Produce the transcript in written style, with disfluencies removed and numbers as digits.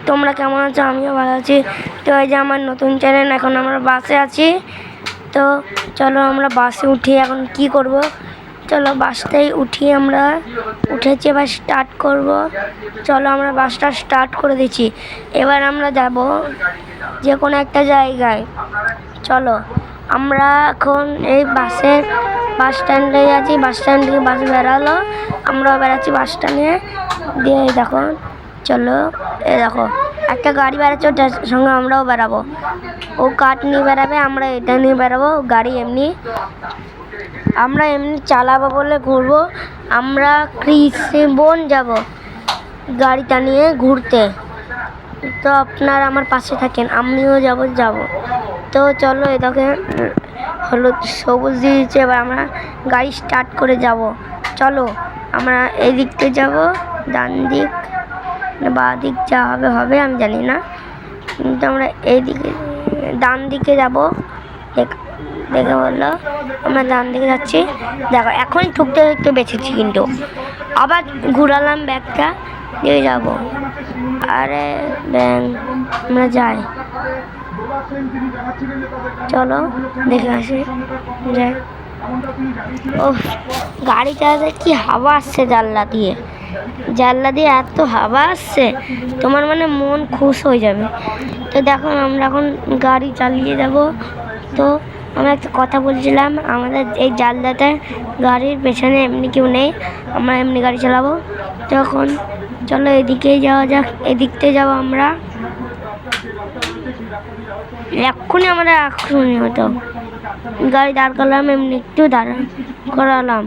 তোমরা কেমন আছো? আমিও ভালো আছি। তো এই যে আমার নতুন চ্যানেল, এখন আমরা বাসে আছি। তো চলো আমরা বাসে উঠি। এখন কি করব? চলো বাসটাই উঠি। আমরা উঠেছি, এবার স্টার্ট করব। চলো আমরা বাসটা স্টার্ট করে দিচ্ছি। এবার আমরা যাব যে কোনো একটা জায়গায়। চলো আমরা এখন এই বাস স্ট্যান্ডে আছি। বাস স্ট্যান্ড থেকে বাস বেরালো, আমরাও বেরাচ্ছি বাস স্ট্যান্ডে দিয়ে। দেখো চলো, এ দেখো একটা গাড়ি বেড়াচ্ছে, ওটার সঙ্গে আমরাও বেরাবো। ও কাঠ নিয়ে বেরাবে, আমরা এটা নিয়ে বেরাবো। গাড়ি এমনি আমরা এমনি চালাবো বলে ঘুরবো। আমরা কৃষিবন যাব গাড়িটা নিয়ে ঘুরতে। তো আপনারা আমার পাশে থাকেন, আমিও যাব। তো চলো, এটাকে হলুদ সবুজ দিয়েছে। এবার আমরা গাড়ি স্টার্ট করে যাব। চলো আমরা এই দিক থেকে যাবো, ডান দিক বা দিক যা হবে আমি জানি না, কিন্তু আমরা এই দিকে ডান দিকে যাব। দেখে বললো আমরা ডান দিকে যাচ্ছি। দেখো এখনই ঠুকতে ঠুকতে বেঁচেছি, কিন্তু আবার ঘুরালাম ব্যাগটা দিয়ে যাব। আরে ব্যাং, আমরা যাই। চলো দেখে আসি যাই। ও গাড়ি চালাতে কি হাওয়া আসছে, জানলা দিয়ে এত হাওয়া আসছে, তোমার মানে মন খুশ হয়ে যাবে। তো দেখো আমরা এখন গাড়ি চালিয়ে যাব। তো আমরা একটা কথা বলছিলাম, আমাদের এই জানলাতে গাড়ির পেছনে এমনি কেউ নেই, আমরা এমনি গাড়ি চালাবো। তখন চলো এদিকেই যাওয়া যাক, এদিকতে যাবো আমরা। এক্ষুনি আমরা এক্ষুনি হতো গাড়ি দাঁড় করলাম, এমনি একটু দাঁড় করালাম।